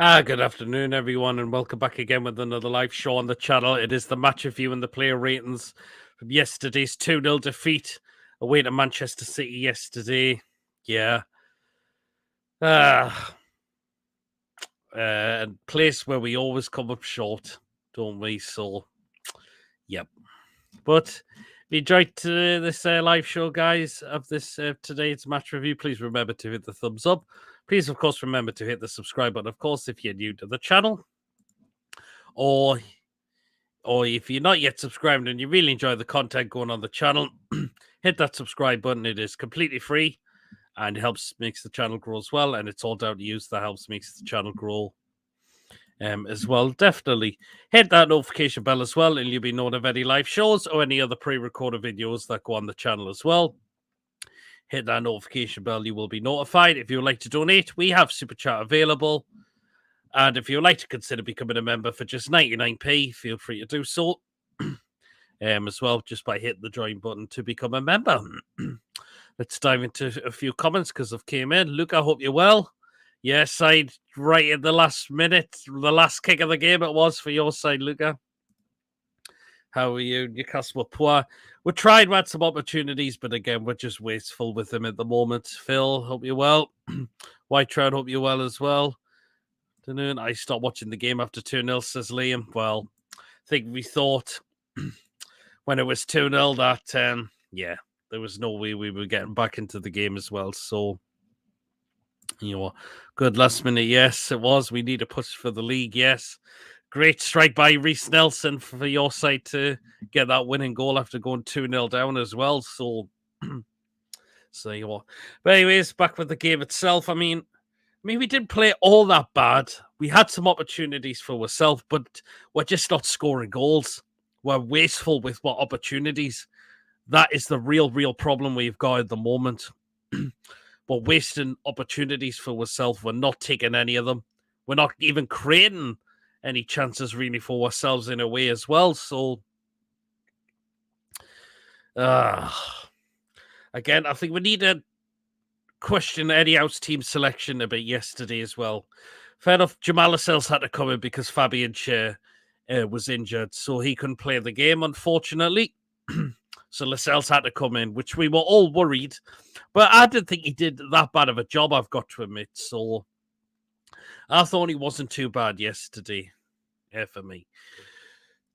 Good afternoon, everyone, and welcome back again with another live show on the channel. It is the match review and the player ratings from yesterday's 2-0 defeat away to Manchester City yesterday. Yeah. A place where we always come up short, don't we? So, yep. But if you enjoyed this live show, guys, of this today's match review, please remember to hit the thumbs up. Please, of course, remember to hit the subscribe button, of course, if you're new to the channel. Or if you're not yet subscribed and you really enjoy the content going on the channel, hit that subscribe button. It is completely free and makes the channel grow as well. And it's all down to you that helps makes the channel grow as well. Definitely hit that notification bell as well, and you'll be notified of any live shows or any other pre-recorded videos that go on the channel as well. Hit that notification bell, you will be notified. If you would like to donate, we have Super Chat available. And if you'd like to consider becoming a member for just 99p, feel free to do so as well, just by hitting the join button to become a member. Let's dive into a few comments because I've came in. Luke, I hope you're well. Yes, side right in the last minute, the last kick of the game it was for your side, Luca. How are you? Newcastle were poor. We tried, we had some opportunities, but again, we're just wasteful with them at the moment. Phil, hope you're well. White Trout, hope you're well as well. I stopped watching the game after 2-0, says Liam. Well, I think we thought when it was 2-0 that, there was no way we were getting back into the game as well. So, good last minute. Yes, it was. We need a push for the league. Yes. Great strike by Reece Nelson for your side to get that winning goal after going 2-0 down as well. So, But anyways, back with the game itself. I mean, we didn't play all that bad. We had some opportunities for ourselves, but we're just not scoring goals. We're wasteful with what opportunities. That is the real problem we've got at the moment. We're wasting opportunities for ourselves. We're not taking any of them. We're not even creating any chances really for ourselves in a way as well. So, again, I think we need to question Eddie Howe's team selection a bit yesterday as well. Fair enough, Jamal Lascelles had to come in because Fabian Schär was injured, so he couldn't play the game, unfortunately. So Lascelles had to come in, which we were all worried. But I didn't think he did that bad of a job, I've got to admit. So I thought he wasn't too bad yesterday for me.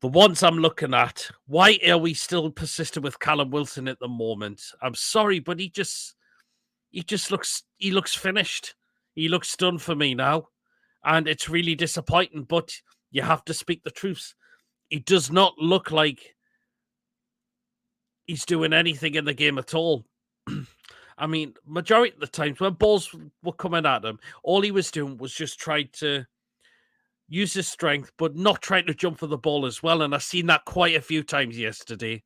The ones I'm looking at, why are we still persistent with Callum Wilson at the moment? I'm sorry, but he looks finished. He looks done for me now. And it's really disappointing, but you have to speak the truth. He does not look like he's doing anything in the game at all. I mean, majority of the times when balls were coming at him, all he was doing was just trying to use his strength, but not trying to jump for the ball as well. And I've seen that quite a few times yesterday.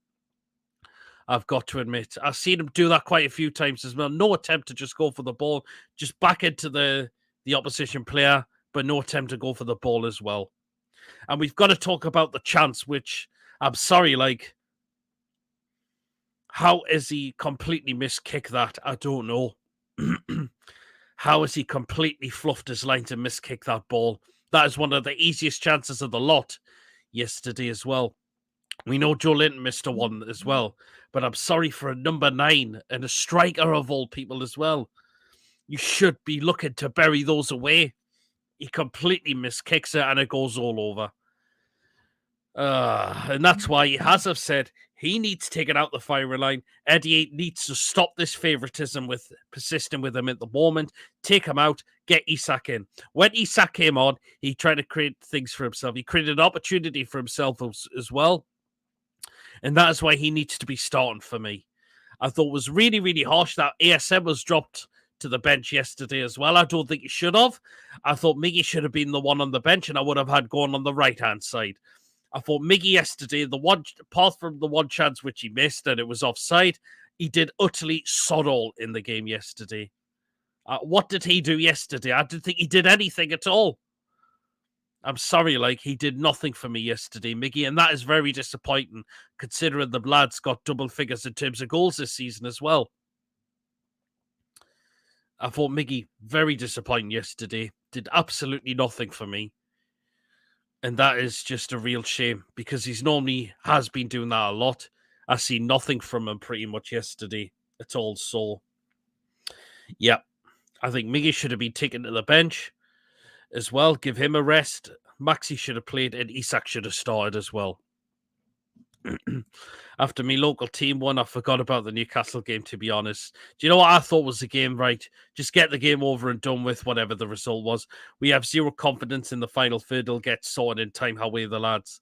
I've got to admit, I've seen him do that quite a few times as well. No attempt to just go for the ball, just back into the opposition player, but no attempt to go for the ball as well. And we've got to talk about the chance, which I'm sorry, how has he completely miskicked that? I don't know. How has he completely fluffed his line to miskick that ball? That is one of the easiest chances of the lot yesterday as well. We know Joe Linton missed a one as well, but I'm sorry for a number 9 and a striker of all people as well. You should be looking to bury those away. He completely miskicks it and it goes all over. And that's why Hazard said he needs taken out the firing line. Eddie needs to stop this favoritism with persisting with him at the moment. Take him out, get Isak in. When Isak came on, he tried to create things for himself. He created an opportunity for himself as well. And that is why he needs to be starting for me. I thought it was really harsh that ASM was dropped to the bench yesterday as well. I don't think he should have. I thought Miggy should have been the one on the bench and I would have had gone on the right-hand side. I thought Miggy yesterday, apart from the one chance which he missed and it was offside, he did utterly sod all in the game yesterday. What did he do yesterday? I didn't think he did anything at all. I'm sorry, he did nothing for me yesterday, Miggy, and that is very disappointing, considering the lad's got double figures in terms of goals this season as well. I thought Miggy, very disappointing yesterday. did absolutely nothing for me. And that is just a real shame because he's normally has been doing that a lot. I see nothing from him pretty much yesterday at all. So, yeah, I think Miggy should have been taken to the bench as well. Give him a rest. Maxi should have played and Isak should have started as well. After my local team won, I forgot about the Newcastle game, to be honest. Do you know what I thought was the game, right? Just get the game over and done with, whatever the result was. We have zero confidence in the final third. It'll get sorted in time, how the lads.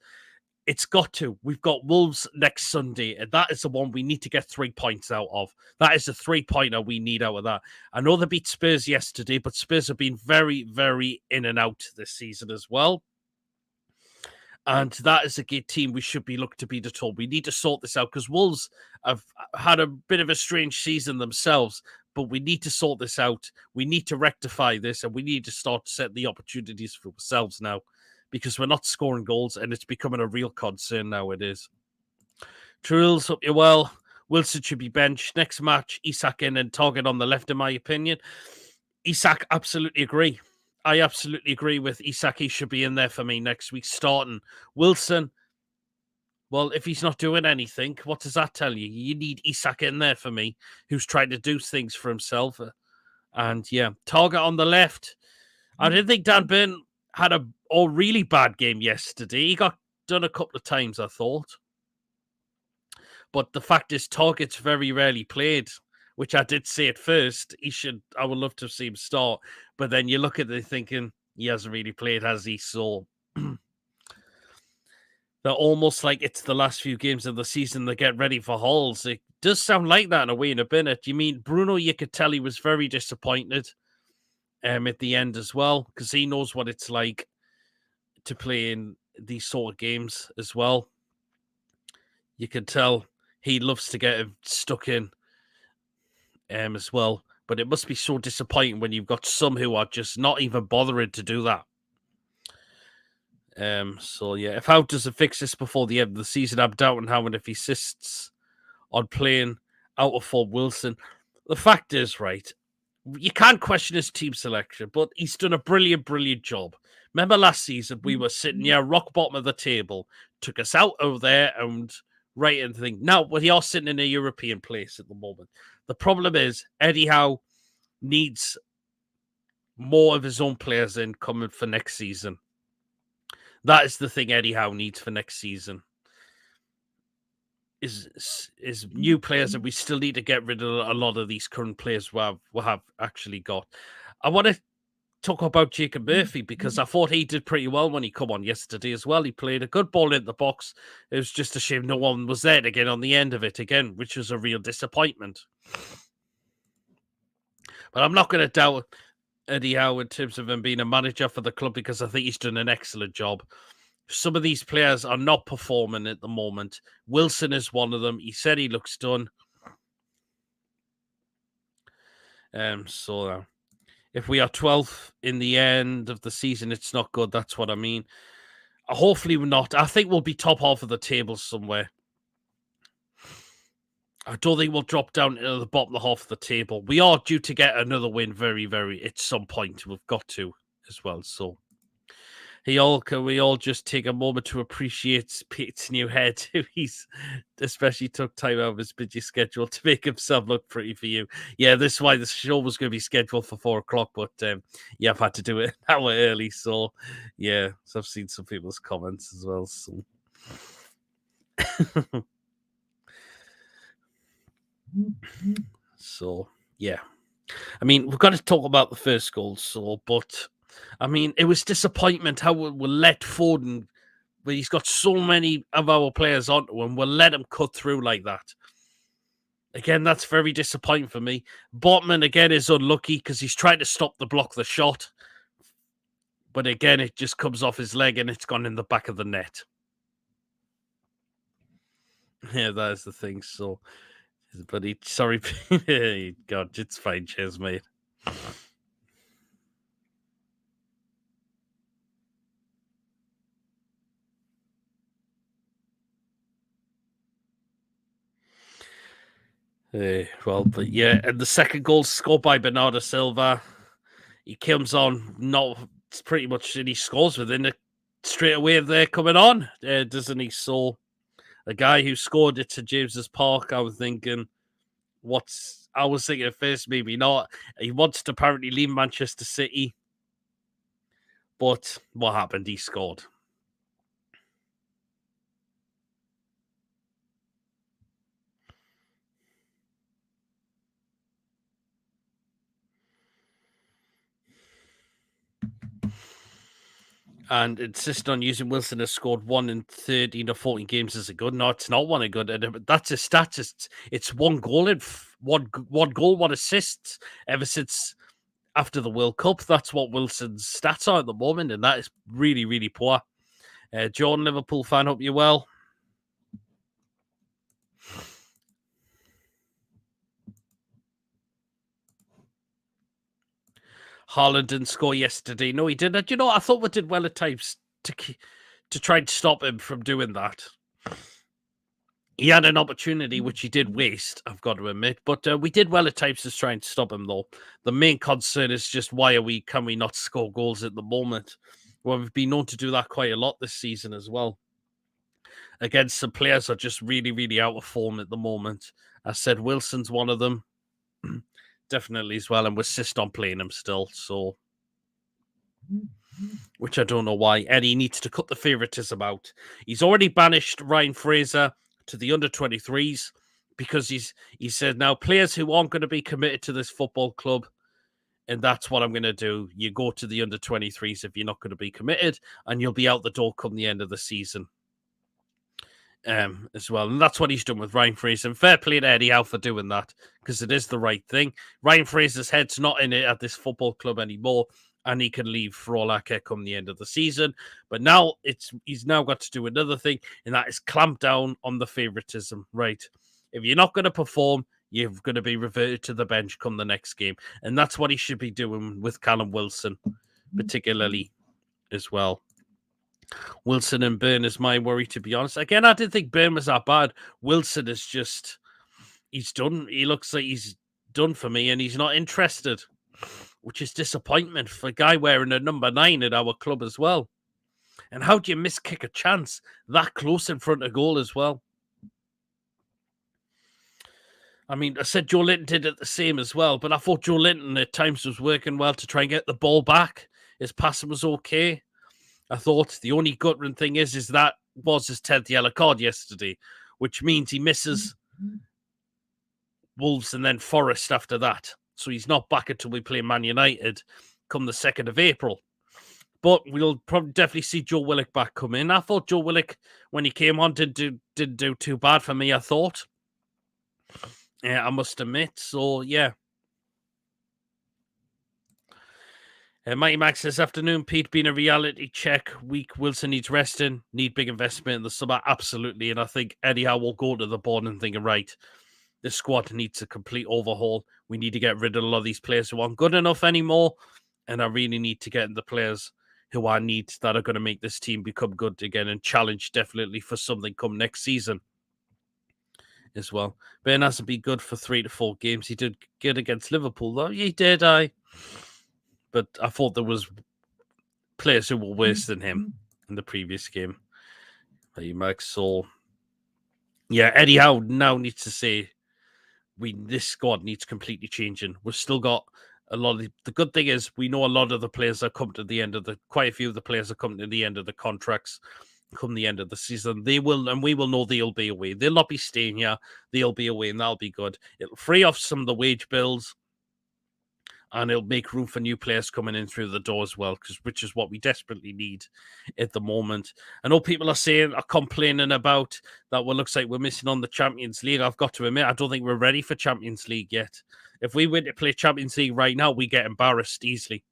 It's got to. We've got Wolves next Sunday, and that is the one we need to get 3 points out of. That is the 3-pointer we need out of that. I know they beat Spurs yesterday, but Spurs have been very, very in and out this season as well. And that is a good team we should be looking to beat at all. We need to sort this out because Wolves have had a bit of a strange season themselves, but we need to sort this out. We need to rectify this, and we need to start setting the opportunities for ourselves now because we're not scoring goals, and it's becoming a real concern now. It is. Trills, hope you're well. Wilson should be benched. Next match, Isak in and Target on the left, in my opinion. Isak, absolutely agree. I absolutely agree with Isak. He should be in there for me next week starting. Wilson, well, if he's not doing anything, what does that tell you? You need Isak in there for me, who's trying to do things for himself. And yeah, Target on the left. I didn't think Dan Burn had a really bad game yesterday. He got done a couple of times, I thought. But the fact is, Target's very rarely played, which I did say at first. I would love to see him start. But then you look at it thinking, he hasn't really played, has he? So they're almost like it's the last few games of the season they get ready for Halls. It does sound like that in a way in a minute. You mean Bruno, you could tell he was very disappointed at the end as well, because he knows what it's like to play in these sort of games as well. You can tell he loves to get stuck in as well. But it must be so disappointing when you've got some who are just not even bothering to do that. So yeah, if Howe doesn't fix this before the end of the season, I'm doubting Howe, and if he insists on playing out of form Wilson. The fact is, right, you can't question his team selection, but he's done a brilliant, brilliant job. Remember last season, we were sitting near rock bottom of the table, took us out over there and right and think. Now, we are sitting in a European place at the moment. The problem is, Eddie Howe needs more of his own players in coming for next season. That is the thing Eddie Howe needs for next season. Is new players, and we still need to get rid of a lot of these current players we have actually got. I want to talk about Jacob Murphy because I thought he did pretty well when he come on yesterday as well. He played a good ball in the box. It was just a shame no one was there to get on the end of it again, which was a real disappointment. But I'm not going to doubt Eddie Howe in terms of him being a manager for the club because I think he's done an excellent job. Some of these players are not performing at the moment. Wilson is one of them. He said he looks done. So if we are 12th in the end of the season, it's not good. That's what I mean. Hopefully we're not. I think we'll be top half of the table somewhere. I don't think we'll drop down to the bottom of the half of the table. We are due to get another win very, very at some point. We've got to as well. So can we all just take a moment to appreciate Pete's new head? He's especially took time out of his busy schedule to make himself look pretty for you. Yeah, this is why the show was going to be scheduled for 4:00, but yeah, I've had to do it an hour early. So yeah, so I've seen some people's comments as well. So. So yeah, I mean, we've got to talk about the first goal. But I mean, it was disappointment how we'll let Foden, but he's got so many of our players onto him, we'll let him cut through like that. Again, that's very disappointing for me. Botman, again, is unlucky because he's trying to block the shot. But again, it just comes off his leg and it's gone in the back of the net. Yeah, that is the thing. So, but sorry, God, it's fine. Cheers, mate. Well, but yeah, and the second goal scored by Bernado Silva. he comes on, not pretty much, and he scores within it straight away. They're coming on, doesn't he? So the guy who scored it to James's Park, I was thinking, I was thinking at first, maybe not. He wants to apparently leave Manchester City, but what happened? He scored. And insist on using Wilson has scored 1 in 13 or 14 games as a good. No, it's not one a good. That's his stats. It's one goal in one goal, 1 assist ever since after the World Cup. That's what Wilson's stats are at the moment, and that is really, really poor. John, Liverpool fan, hope you're well. Haaland didn't score yesterday. No, he didn't. You know, I thought we did well at times to try and stop him from doing that. He had an opportunity, which he did waste, I've got to admit. But we did well at times to try and stop him, though. The main concern is just can we not score goals at the moment? Well, we've been known to do that quite a lot this season as well. Against some players who are just really, really out of form at the moment. I said Wilson's one of them. Definitely as well, and we insist on playing him still. So, which I don't know why. Eddie needs to cut the favouritism out. He's already banished Ryan Fraser to the under-23s because he said now players who aren't going to be committed to this football club, and that's what I'm going to do. You go to the under-23s if you're not going to be committed, and you'll be out the door come the end of the season. As well, and that's what he's done with Ryan Fraser. And fair play to Eddie Howe for doing that, because it is the right thing. Ryan Fraser's head's not in it at this football club anymore, and he can leave for all I care come the end of the season. But now he's now got to do another thing, and that is clamp down on the favouritism. Right, if you're not going to perform, you're going to be reverted to the bench come the next game, and that's what he should be doing with Callum Wilson, particularly as well. Wilson and Burn is my worry, to be honest. Again, I didn't think Burn was that bad. Wilson is just, he's done. He looks like he's done for me, and he's not interested, which is disappointment for a guy wearing a number 9 at our club as well. And how do you miss kick a chance that close in front of goal as well? I mean, I said Joe Linton did it the same as well, but I thought Joe Linton at times was working well to try and get the ball back. His passing was okay. I thought the only guttering thing is that was his 10th yellow card yesterday, which means he misses Wolves and then Forest after that. So he's not back until we play Man United come the 2nd of April. But we'll probably definitely see Joe Willock back come in. I thought Joe Willock, when he came on, didn't do too bad for me, I thought. Yeah, I must admit. So, yeah. Mighty Max this afternoon, Pete, being a reality check week. Wilson needs resting, need big investment in the summer. Absolutely. And I think Eddie Howe will go to the board and think, right, the squad needs a complete overhaul. We need to get rid of a lot of these players who aren't good enough anymore. And I really need to get the players who I need that are going to make this team become good again and challenge definitely for something come next season as well. Ben hasn't been good for 3 to 4 games. He did good against Liverpool, though. He did, But I thought there was players who were worse than him in the previous game. So, yeah, Eddie Howe now needs to say this squad needs completely changing. We've still got a lot of the good thing is we know a lot of the players are coming to the end of quite a few of the players are coming to the end of the contracts come the end of the season. They will, and we will know they'll be away. They'll not be staying here. They'll be away, and that'll be good. It'll free off some of the wage bills. And it'll make room for new players coming in through the door as well, which is what we desperately need at the moment. I know people are complaining about that. Well, looks like we're missing on the Champions League. I've got to admit, I don't think we're ready for Champions League yet. If we went to play Champions League right now, we get embarrassed easily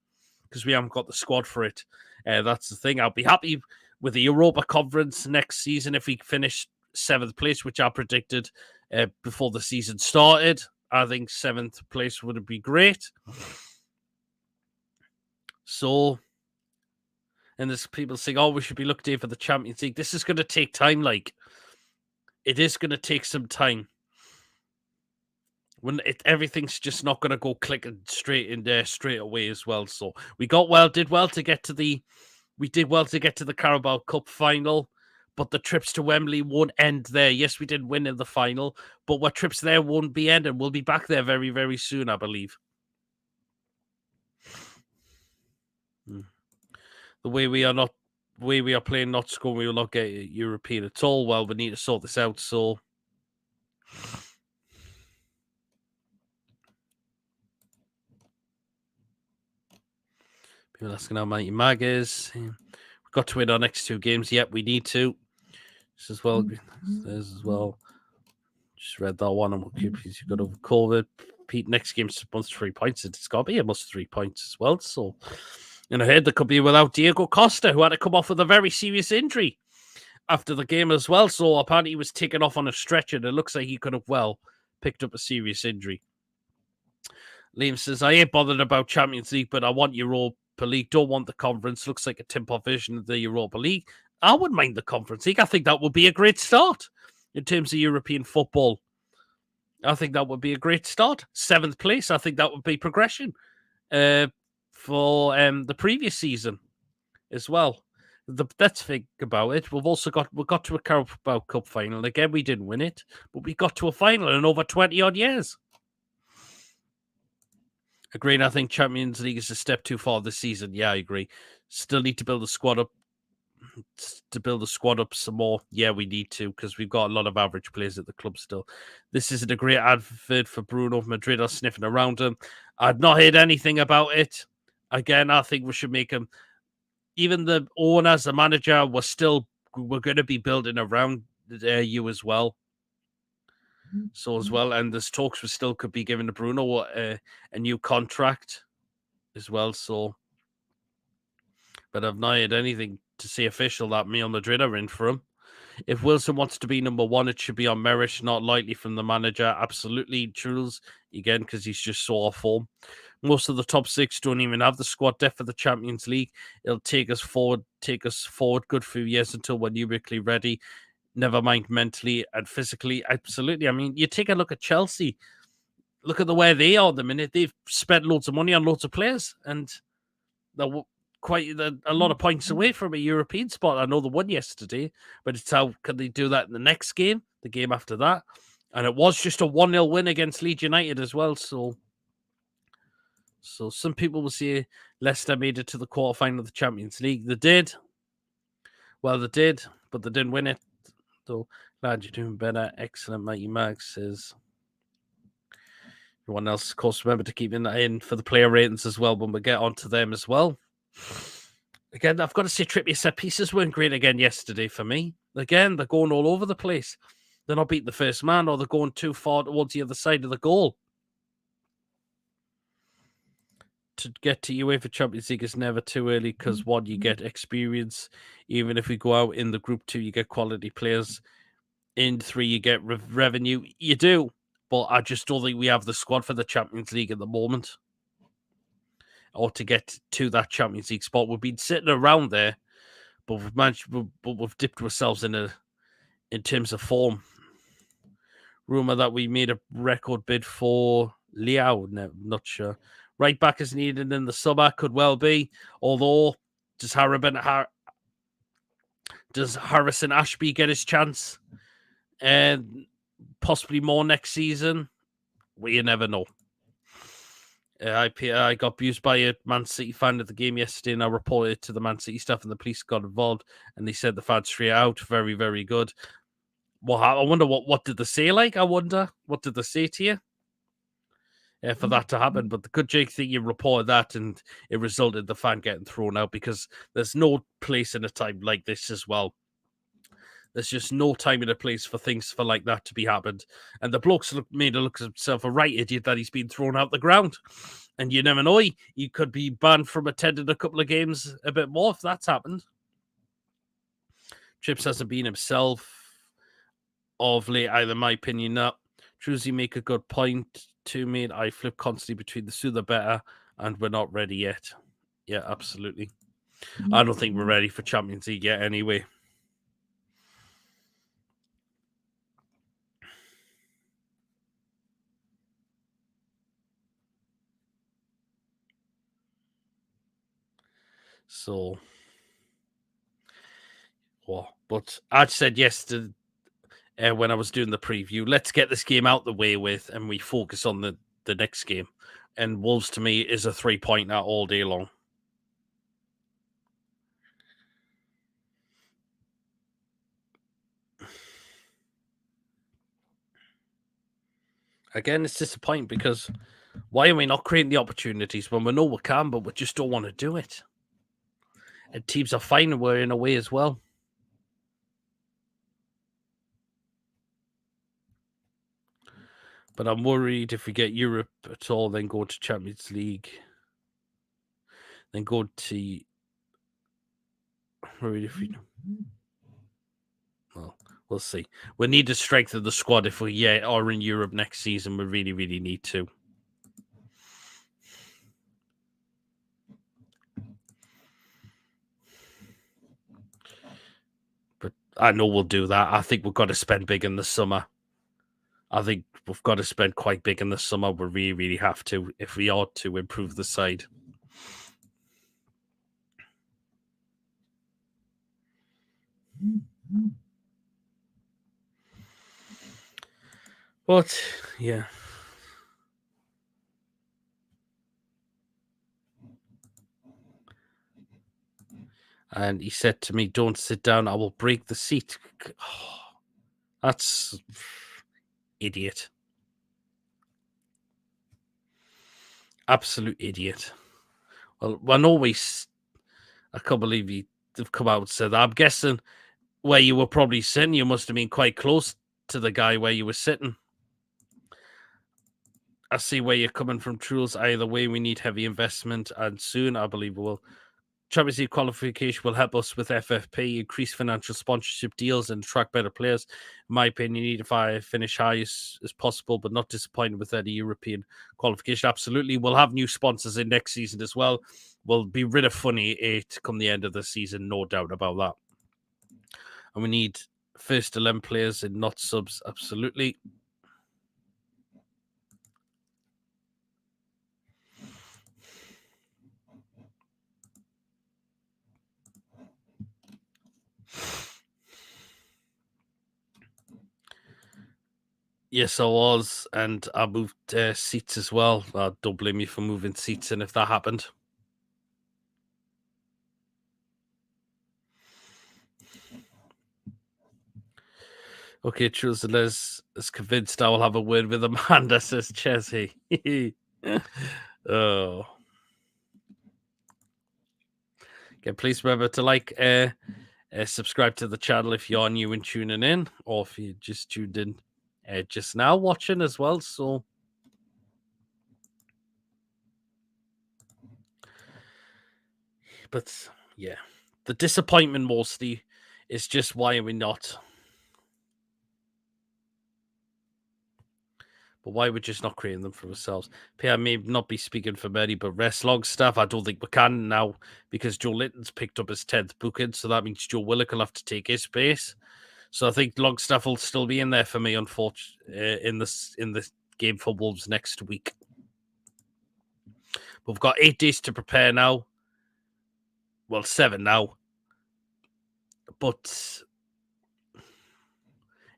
because we haven't got the squad for it. That's the thing. I'll be happy with the Europa Conference next season if we finish 7th place, which I predicted before the season started. I think 7th place would be great. So, and there's people saying, we should be looking for the Champions League. This is going to take time, it is going to take some time. when everything's just not going to go clicking straight in there straight away as well. So we did well to get to the Carabao Cup final, but the trips to Wembley won't end there. Yes, we did win in the final, but our trips there won't be ending. We'll be back there very, very soon, I believe. The way we are playing, not scoring, we will not get European at all. Well, we need to sort this out. So. People asking how Mighty Mag is. We've got to win our next 2 games. Yep, we need to. This as well. There's as well. Just read that one. And we'll keep you got over COVID. Pete, next game's must 3 points. It's got to be almost 3 points as well. So, and I heard they could be without Diego Costa, who had to come off with a very serious injury after the game as well. So apparently he was taken off on a stretcher. And it looks like he could have picked up a serious injury. Liam says, I ain't bothered about Champions League, but I want Europa League. Don't want the conference. Looks like a tip-off version of the Europa League. I wouldn't mind the Conference League. I think that would be a great start in terms of European football. I think that would be a great start. 7th place. I think that would be progression for the previous season as well. Let's think about it. We got to a Carabao Cup final. Again, we didn't win it, but we got to a final in over 20-odd years. Agreed. I think Champions League is a step too far this season. Yeah, I agree. Still need to build the squad up. Some more. Yeah, we need to, because we've got a lot of average players at the club still. This isn't a great advert for Bruno. Madrid are sniffing around him. I've not heard anything about it. Again, I think we should make him. Even the owners, the manager, we're going to be building around you as well. So as well, and there's talks we still could be giving to Bruno a new contract as well. So, but I've not heard anything to say official that Real Madrid are in for him. If Wilson wants to be number 1, it should be on merit, not lightly from the manager. Absolutely, Truls, again, because he's just so off form. Most of the top 6 don't even have the squad depth for the Champions League. It'll take us forward good few years until we're numerically ready. Never mind mentally and physically. Absolutely. I mean, you take a look at Chelsea. Look at the way they are at the minute. They've spent loads of money on loads of players, and they're a lot of points away from a European spot. I know they won yesterday, but it's how can they do that in the next game, the game after that? And it was just a 1-0 win against Leeds United as well. So some people will say Leicester made it to the quarterfinal of the Champions League. They did. Well, they did, but they didn't win it. So glad you're doing better. Excellent, Mighty Mag says. Everyone else, of course, remember to keep that in for the player ratings as well when we get onto them as well. Again, I've got to say, Trippier set pieces weren't great again yesterday for me. Again, they're going all over the place. They're not beating the first man, or they're going too far towards the other side of the goal. To get to UEFA Champions League is never too early because, 1, you get experience. Even if we go out in the group 2, you get quality players. In 3, you get revenue. You do, but I just don't think we have the squad for the Champions League at the moment, or to get to that Champions League spot. We've been sitting around there, but we've dipped ourselves in terms of form. Rumor that we made a record bid for Liao. No, not sure. Right back is needed in the summer. Could well be. Although, does Harrison Ashby get his chance? And possibly more next season? Well, you never know. I got abused by a Man City fan at the game yesterday, and I reported it to the Man City staff, and the police got involved, and they said the fan straight out. Very, very good. Well, I wonder what did they say? Like, I wonder what did they say to you for that to happen? But the good Jake thing, you reported that, and it resulted in the fan getting thrown out because there's no place in a time like this as well. There's just no time and a place for things for like that to be happened. And the bloke's made a look at himself a right idiot that he's been thrown out the ground. And you never know, he could be banned from attending a couple of games a bit more if that's happened. Chips hasn't been himself of late either, in my opinion. Not. Truzy make a good point to me. I flip constantly between the sooner better, and we're not ready yet. Yeah, absolutely. I don't think we're ready for Champions League yet anyway. So, but I said yesterday when I was doing the preview, let's get this game out the way with, and we focus on the next game. And Wolves to me is a 3-pointer all day long. Again, it's disappointing because why are we not creating the opportunities when we know we can, but we just don't want to do it? And teams are finding we're in a way as well. But I'm worried if we get Europe at all, then go to Champions League, then go to. Worried if we. Well, we'll see. We need to strengthen the squad if we are in Europe next season. We really, really need to. But I know we'll do that. I think we've got to spend big in the summer. I think we've got to spend quite big in the summer. We really, really have to if we are to improve the side. But, yeah. And he said to me, "Don't sit down. I will break the seat." Oh, that's idiot. Absolute idiot. Well, I can't believe they've come out and said that. I'm guessing where you were probably sitting, you must have been quite close to the guy where you were sitting. I see where you're coming from, Truls. Either way, we need heavy investment, and soon, I believe we will. Champions League qualification will help us with FFP, increase financial sponsorship deals, and attract better players. In my opinion, you need to finish high as possible, but not disappointed with any European qualification. Absolutely. We'll have new sponsors in next season as well. We'll be rid of Funny 8 come the end of the season, no doubt about that. And we need first 11 players and not subs, absolutely. Yes, I was, and I moved seats as well. Don't blame me for moving seats, and if that happened. Okay, Truls is convinced I will have a word with Amanda, says Chesney. Oh. Okay, please remember to subscribe to the channel if you're new and tuning in, or if you just tuned in just now watching as well. So, but yeah, the disappointment mostly is just why are we not? But why we're just not creating them for ourselves? I may not be speaking for many, but Restlog stuff, I don't think we can now because Joe Linton's picked up his 10th booking, so that means Joe Willock will have to take his space. So I think Longstaff will still be in there for me, unfortunately, in the game for Wolves next week. But we've got 8 days to prepare now. Well, 7 now. But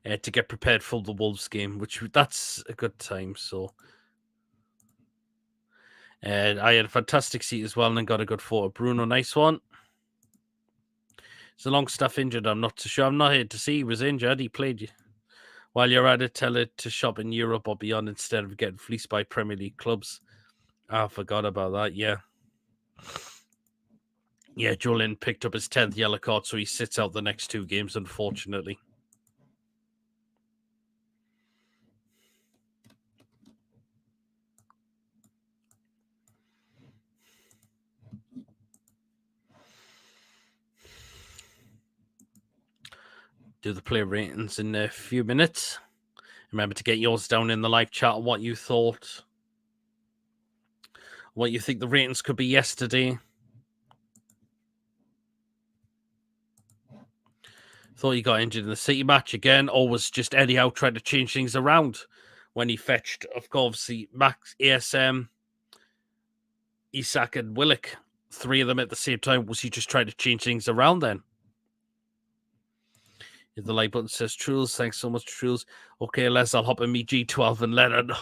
to get prepared for the Wolves game, that's a good time. So I had a fantastic seat as well and then got a good photo. Bruno, nice one. Is the Longstaff injured? I'm not too sure. I'm not here to see he was injured. He played. While you're at it, tell it to shop in Europe or beyond instead of getting fleeced by Premier League clubs. I forgot about that. Yeah. Yeah, Julian picked up his 10th yellow card, so he sits out the next 2 games, unfortunately. Do the player ratings in a few minutes. Remember to get yours down in the live chat on what you thought. What you think the ratings could be yesterday. Thought he got injured in the City match again, or was just Eddie Howe trying to change things around when he fetched, of course, the Max ASM, Isak, and Willock 3 of them at the same time. Was he just trying to change things around then? If the like button says Truls, thanks so much, Truls. Okay, Les, I'll hop in me G12 and let her know.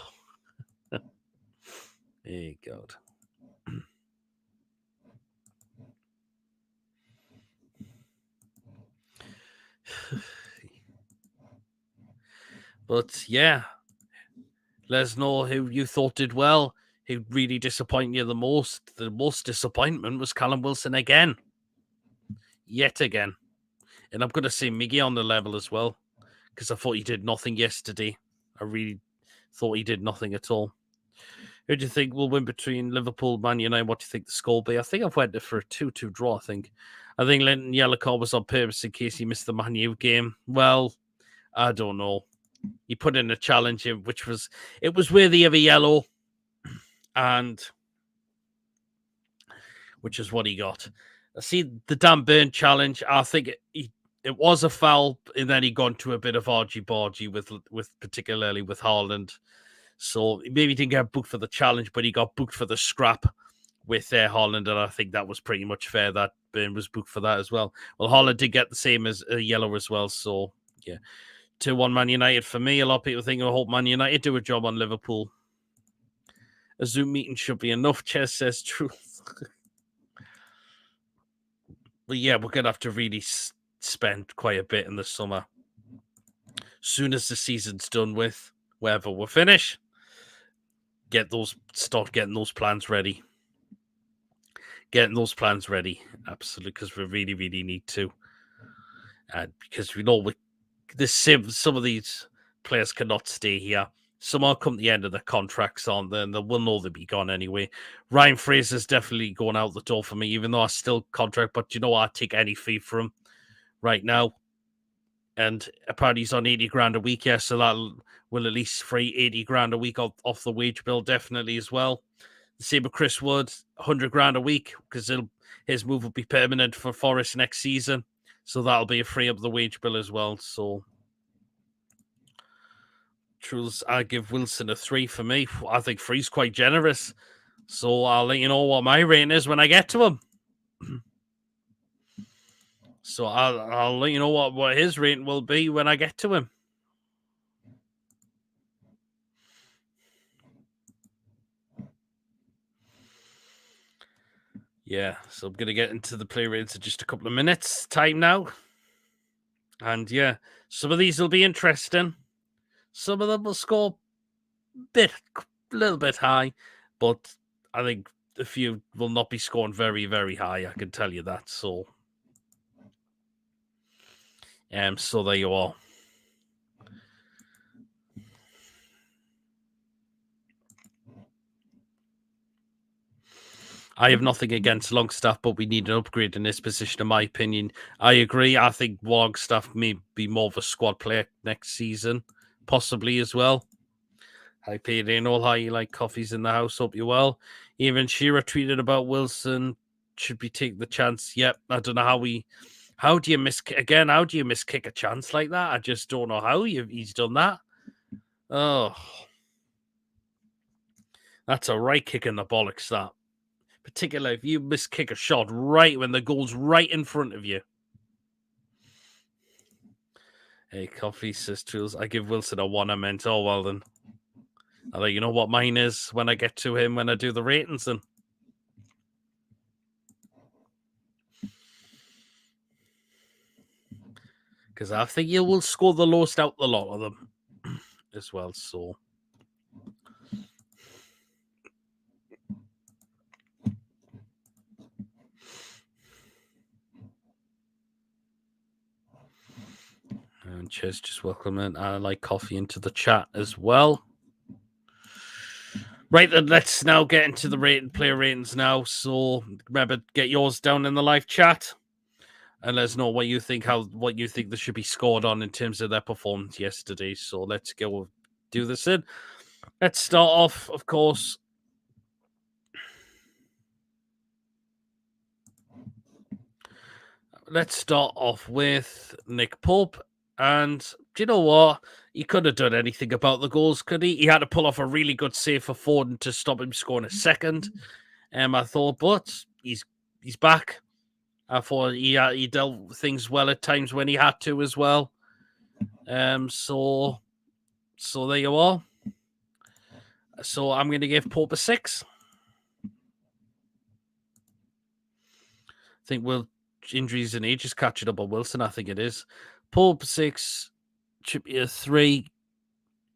There you go. But yeah, let us know who you thought did well, who really disappointed you the most. The most disappointment was Callum Wilson again. Yet again. And I'm going to say Miggy on the level as well, because I thought he did nothing yesterday. I really thought he did nothing at all. Who do you think will win between Liverpool, Man United? What do you think the score will be? I think I've went for a 2-2 draw, I think. I think Linton yellow card was on purpose in case he missed the Man U game. Well, I don't know. He put in a challenge, which was worthy of a yellow, and which is what he got. I see the Dan Burn challenge. I think it was a foul, and then he got into a bit of argy-bargy with particularly with Haaland. So maybe he didn't get booked for the challenge, but he got booked for the scrap with Haaland, and I think that was pretty much fair that Burn was booked for that as well. Well, Haaland did get the same as a yellow as well, so yeah. 2-1 Man United for me. A lot of people think, I hope Man United do a job on Liverpool. A Zoom meeting should be enough, Ches says truth. But yeah, we're going to have to really spend quite a bit in the summer. Soon as the season's done with, wherever we're finished, start getting those plans ready. Absolutely, because we really, really need to. Because we know some of these players cannot stay here. Some will come to the end of their contracts on there, and they will know they'll be gone anyway. Ryan Fraser's definitely going out the door for me, even though I still contract. But you know, I'd take any fee for him right now. And apparently he's on 80 grand a week, yeah, so that will at least free 80 grand a week off the wage bill, definitely as well. The same with Chris Wood, 100 grand a week, because his move will be permanent for Forest next season. So that'll be a free up the wage bill as well. So Truls, I give Wilson a 3 for me. I think 3's quite generous. So I'll let you know what my rating is when I get to him. So I'll let you know what his rating will be when I get to him. Yeah, so I'm going to get into the play ratings in just a couple of minutes time now. And yeah, some of these will be interesting. Some of them will score a little bit high, but I think a few will not be scoring very, very high. I can tell you that. So there you are. I have nothing against Longstaff, but we need an upgrade in this position, in my opinion. I agree. I think Longstaff may be more of a squad player next season, possibly as well. Hi, Payday, and all. How you like coffees in the house? Hope you're well. Even Shearer tweeted about Wilson. Should be taking the chance. Yep. I don't know how do you miss kick a chance like that? I just don't know how he's done that. Oh, that's a right kick in the bollocks, that. Particularly if you miss kick a shot right when the goal's right in front of you. Hey, Coffee says Truls, I give Wilson a 1. I meant, oh, well then. I'll let you know what mine is when I get to him, when I do the ratings then. Because I think you will score the lowest out the lot of them as well, so. And Ches just welcoming I like coffee into the chat as well. Right, then let's now get into the player ratings now. So remember, get yours down in the live chat. And let us know what you think they should be scored on in terms of their performance yesterday. So let's go do this in. Let's start off, of course. Let's start off with Nick Pope. And do you know what? He could have done anything about the goals, could he? He had to pull off a really good save for Foden to stop him scoring a second. I thought, but he's he's back. I thought he dealt with things well at times when he had to as well. So there you are. So I'm going to give Pope a 6. I think injuries and age is catching up on Wilson. I think it is. Pope 6, Trippier 3.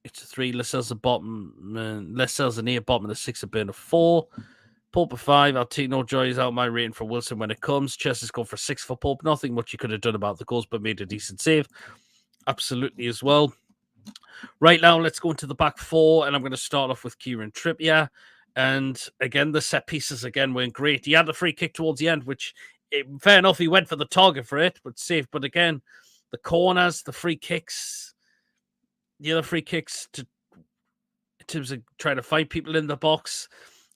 It's a 3. Lascelles a bottom. Lascelles a near bottom. The 6 a burn a 4. Pope a 5. I'll take no joys out my rating for Wilson when it comes. Chester's gone for 6 for Pope. Nothing much you could have done about the goals, but made a decent save. Absolutely as well. Right now, let's go into the back 4, and I'm going to start off with Kieran Trippier. And again, the set pieces again weren't great. He had the free kick towards the end, which, fair enough, he went for the target for it, but safe. But again, the corners, the free kicks, the other free kicks in terms of trying to find people in the box.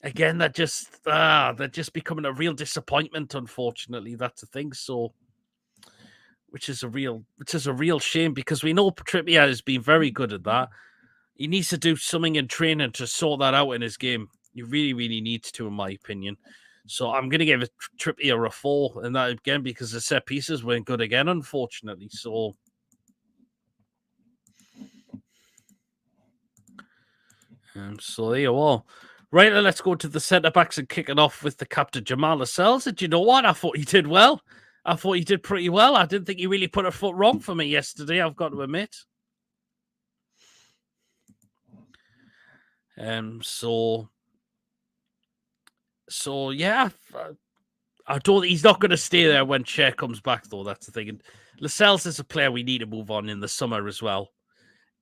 Again, they're just becoming a real disappointment. Unfortunately, that's the thing. So, which is a real shame because we know Trippier has been very good at that. He needs to do something in training to sort that out in his game. He really, really needs to, in my opinion. So I'm going to give Trippier a 4, and that again because the set pieces weren't good again, unfortunately. So. So there you are. Right, let's go to the centre-backs and kick it off with the captain, Jamal Lascelles. And you know what? I thought he did well. I thought he did pretty well. I didn't think he really put a foot wrong for me yesterday, I've got to admit. So yeah, I don't think he's not going to stay there when Cher comes back, though. That's the thing. And Lascelles is a player we need to move on in the summer as well.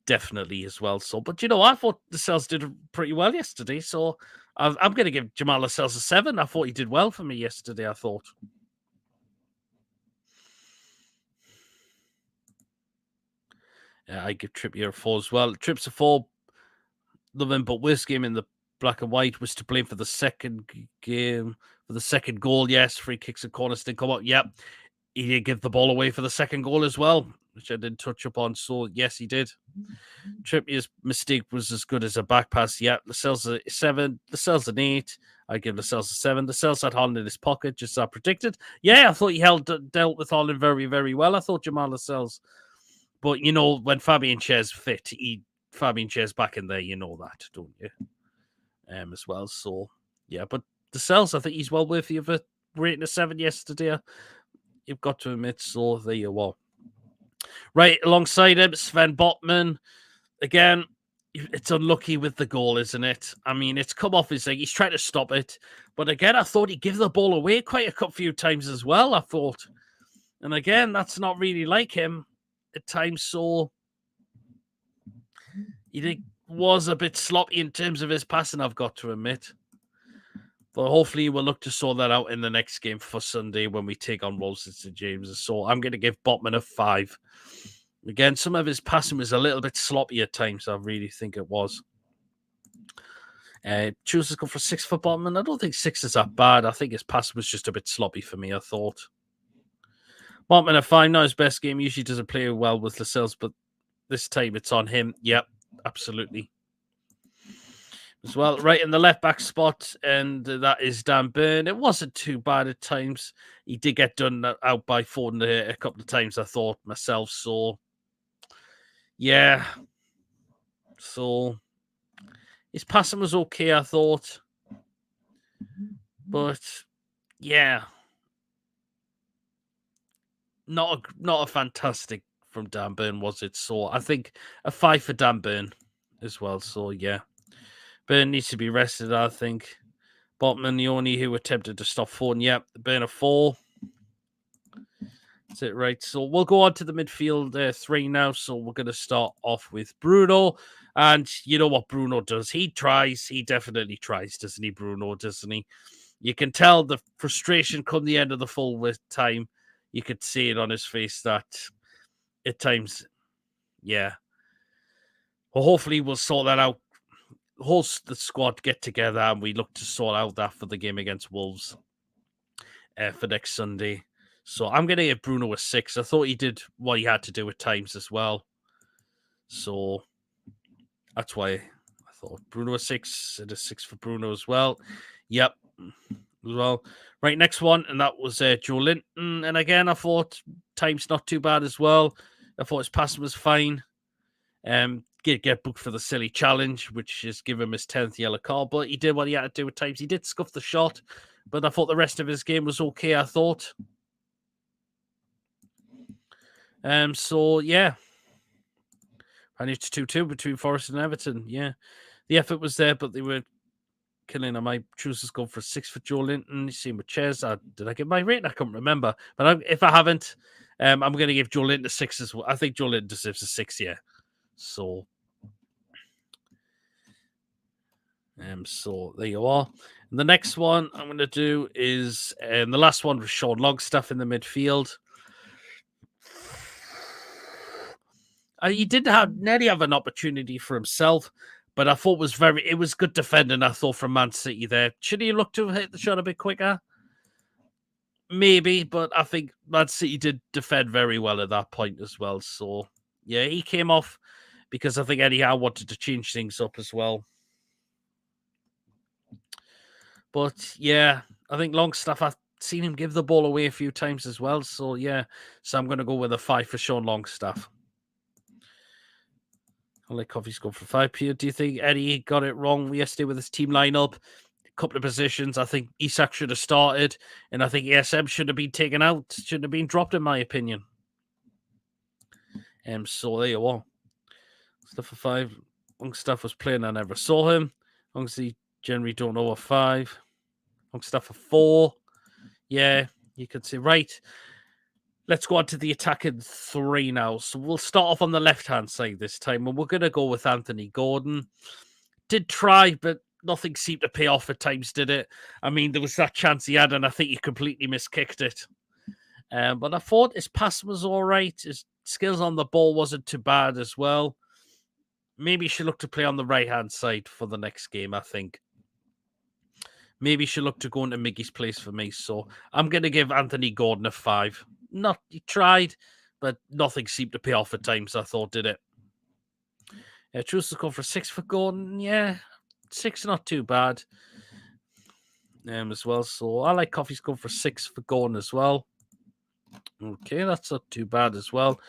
Definitely as well. So, but I thought Lascelles did pretty well yesterday. So I'm going to give Jamal Lascelles a 7. I thought he did well for me yesterday, I thought. I give Trippier a 4 as well. Trips a 4. Loving, but worst game in the black and white was to blame for the second game, for the second goal. Yes, free kicks and corners didn't come out. Yep. He did give the ball away for the second goal as well, which I didn't touch upon. So, yes, he did. Trippier's mistake was as good as a back pass. Yeah, Lascelles a 7. Lascelles an 8. I give Lascelles a 7. Lascelles had Holland in his pocket, just as I predicted. Yeah, I thought he dealt with Holland very, very well. I thought Jamal Lascelles. But, when Fabian Cher's fit, Fabian Cher's back in there. You know that, don't you? As well. So, yeah. But Lascelles, I think he's well worthy of a rating of 7 yesterday. You've got to admit. So, there you are. Right, alongside him, Sven Botman. Again, it's unlucky with the goal, isn't it? I mean, it's come off his leg. He's trying to stop it. But again, I thought he'd give the ball away quite a few times as well, I thought. And again, that's not really like him at times. So he was a bit sloppy in terms of his passing, I've got to admit. But hopefully we'll look to sort that out in the next game for Sunday when we take on Wolves at St. James. So I'm going to give Botman a 5. Again, some of his passing was a little bit sloppy at times. I really think it was. Choose to go for 6 for Botman. I don't think 6 is that bad. I think his pass was just a bit sloppy for me, I thought. Botman a 5. Not his best game. Usually doesn't play well with Lascelles, but this time it's on him. Yep, absolutely. As well, right in the left-back spot, and that is Dan Burn. It wasn't too bad at times. He did get done out by Foden a couple of times, I thought, myself. So, yeah. So, his passing was okay, I thought. But, yeah. Not a fantastic from Dan Burn, was it? So, I think a 5 for Dan Burn as well. So, yeah. Burn needs to be rested, I think. Botman, the only who attempted to stop Foden. Yep, Burn a 4. That's it, right? So we'll go on to the midfield 3 now. So we're going to start off with Bruno. And you know what Bruno does? He tries. He definitely tries, doesn't he, Bruno? Doesn't he? You can tell the frustration come the end of the full time. You could see it on his face that at times, yeah. Well, hopefully we'll sort that out. The squad get together and we look to sort out that for the game against Wolves for next Sunday. So I'm going to give Bruno a 6. I thought he did what he had to do at times as well. So that's why I thought Bruno a 6 and a 6 for Bruno as well. Yep. as well. Right, next one, and that was Joe Linton. And again, I thought time's not too bad as well. I thought his passing was fine. Get booked for the silly challenge, which is give him his 10th yellow card. But he did what he had to do at times. He did scuff the shot, but I thought the rest of his game was okay, I thought. So yeah. And it's 2-2 between Forest and Everton. Yeah. The effort was there, but they were killing. I might choose to go for 6 for Joe Linton. Same with Ches. Did I get my rating? I can't remember. But if I haven't, I'm going to give Joe Linton a 6 as well. I think Joe Linton deserves a 6, yeah. So there you are. And the next one I'm going to do is the last one was Sean Longstaff in the midfield. He did nearly have an opportunity for himself, but I thought it was good defending, I thought, from Man City there. Should he look to hit the shot a bit quicker? Maybe, but I think Man City did defend very well at that point as well. So, yeah, he came off because I think Eddie Howe wanted to change things up as well. But, yeah, I think Longstaff, I've seen him give the ball away a few times as well. So, yeah, so I'm going to go with a 5 for Sean Longstaff. I like Coffee's gone for 5 here. Do you think Eddie got it wrong yesterday with his team lineup? A couple of positions. I think Isak should have started, and I think ESM should have been taken out, shouldn't have been dropped, in my opinion. So there you are. Stuff for 5. Longstaff was playing, I never saw him. Longstaff generally don't know a 5. Longstaff for 4. Yeah, you could see. Right. Let's go on to the attacking 3 now. So we'll start off on the left-hand side this time, and we're going to go with Anthony Gordon. Did try, but nothing seemed to pay off at times, did it? I mean, there was that chance he had, and I think he completely miskicked it. But I thought his pass was all right. His skills on the ball wasn't too bad as well. Maybe he should look to play on the right-hand side for the next game, I think. Maybe he should look to go into Miggy's place for me. So I'm going to give Anthony Gordon a 5. He tried, but nothing seemed to pay off at times, I thought, did it? Choose to go for 6 for Gordon. Yeah, 6 not too bad. As well. So I like Coffee's going for 6 for Gordon as well. Okay, that's not too bad as well.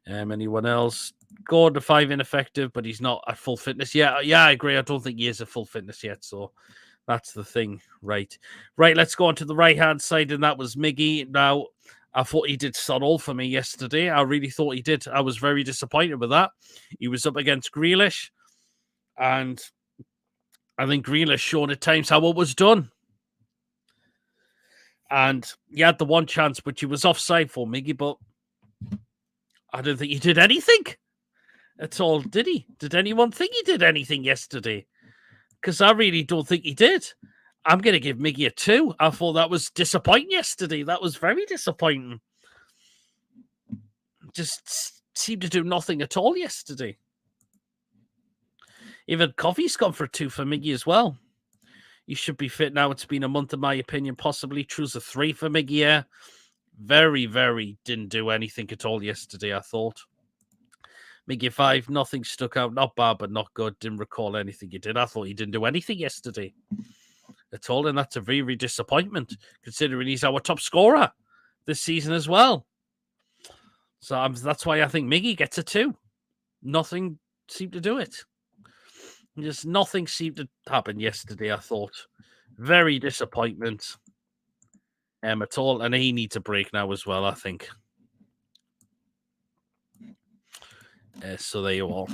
Anyone else? Gordon a 5 ineffective, but he's not at full fitness. Yeah, I agree. I don't think he is at full fitness yet. So that's the thing. Right, let's go on to the right-hand side, and that was Miggy. Now, I thought he did sod all for me yesterday. I really thought he did. I was very disappointed with that. He was up against Grealish, and I think Grealish showed at times how it was done. And he had the one chance, but he was offside for Miggy, but I don't think he did anything at all, did he? Did anyone think he did anything yesterday? Because I really don't think he did. I'm going to give Miggy a 2. I thought that was disappointing yesterday. That was very disappointing. Just seemed to do nothing at all yesterday. Even Coffee's gone for a 2 for Miggy as well. He should be fit now. It's been a month, in my opinion. Possibly choose a 3 for Miggy. Yeah. Very, very didn't do anything at all yesterday, I thought. Miggy 5, nothing stuck out. Not bad, but not good. Didn't recall anything he did. I thought he didn't do anything yesterday at all, and that's a very, very disappointment, considering he's our top scorer this season as well. So that's why I think Miggy gets a 2. Nothing seemed to do it. Just nothing seemed to happen yesterday, I thought. Very disappointment at all, and he needs a break now as well, I think. So there you are.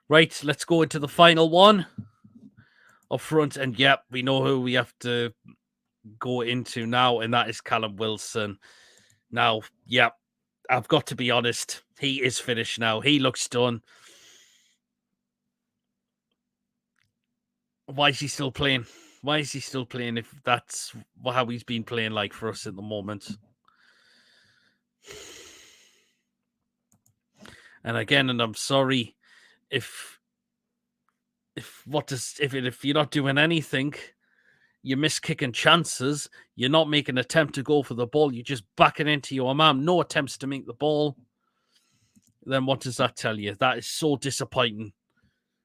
Right, let's go into the final one up front. And yep, we know who we have to go into now, and that is Callum Wilson. Now, yep, I've got to be honest. He is finished now. He looks done. Why is he still playing? Why is he still playing if that's how he's been playing like for us at the moment? And again, and I'm sorry if you're not doing anything, you miss kicking chances, you're not making an attempt to go for the ball, you're just backing into your man, no attempts to make the ball, then what does that tell you? That is so disappointing.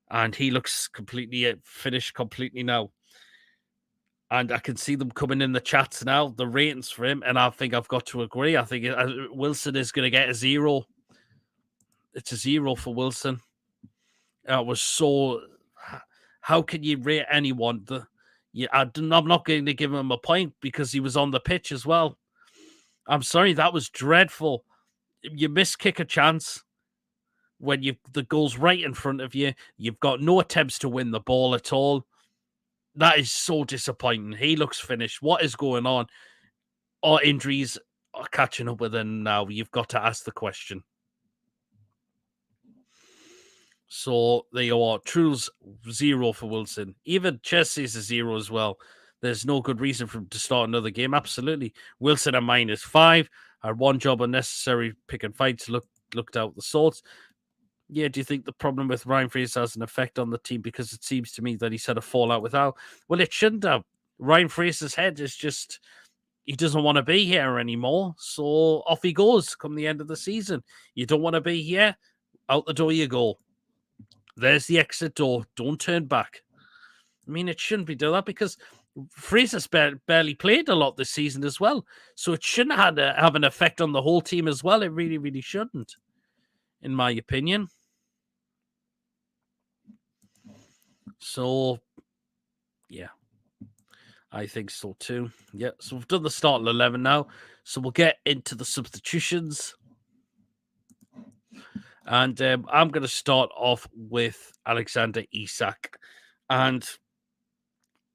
And he looks completely finished completely now. And I can see them coming in the chats now, the ratings for him, and I think I've got to agree. I think Wilson is going to get a 0. It's a 0 for Wilson. It was so... How can you rate anyone? I'm not going to give him a point because he was on the pitch as well. I'm sorry, that was dreadful. You kick a chance when the goal's right in front of you. You've got no attempts to win the ball at all. That is so disappointing. He looks finished. What is going on? Or injuries are catching up with him now. You've got to ask the question. So there you are. Trule's 0 for Wilson. Even Chelsea's a 0 as well. There's no good reason for him to start another game. Absolutely. Wilson a -5. Had one job unnecessary pick and fights. Looked out the sorts. Yeah, do you think the problem with Ryan Fraser has an effect on the team? Because it seems to me that he's had a fallout with Howe. Well, it shouldn't have. Ryan Fraser's head is just... He doesn't want to be here anymore. So off he goes come the end of the season. You don't want to be here? Out the door you go. There's the exit door. Don't turn back. I mean, it shouldn't be doing that because Fraser's barely played a lot this season as well. So it shouldn't have an effect on the whole team as well. It really, really shouldn't, in my opinion. So, yeah, I think so too. Yeah, so we've done the starting 11 now. So we'll get into the substitutions. And I'm going to start off with Alexander Isak. And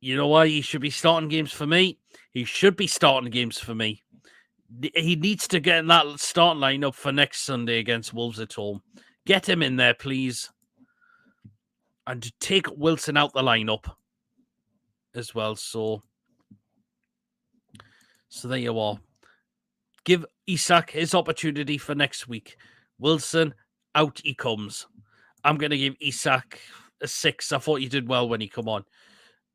you know why he should be starting games for me? He should be starting games for me. He needs to get in that starting lineup for next Sunday against Wolves at home. Get him in there, please. And take Wilson out the lineup as well. So there you are. Give Isak his opportunity for next week. Wilson, out he comes. I'm going to give Isak a 6. I thought he did well when he come on.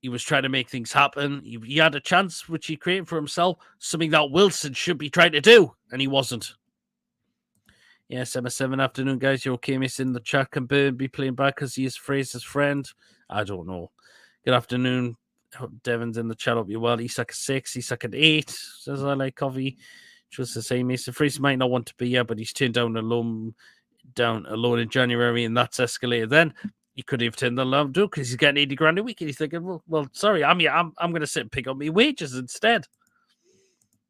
He was trying to make things happen. He had a chance, which he created for himself, something that Wilson should be trying to do, and he wasn't. Yes, MS7 afternoon, guys. You're okay, miss in the chat. Can Burn be playing back because he is Fraser's friend? I don't know. Good afternoon. Devon's in the chat. Hope you're well. Isak 6, Isak 8. Says I like coffee. Just the same. Mason Fraser might not want to be here, but he's turned down alone in January, and that's escalated. Then he could have turned the love do because he's getting 80 grand a week, and he's thinking, well, sorry, I'm going to sit and pick up my wages instead.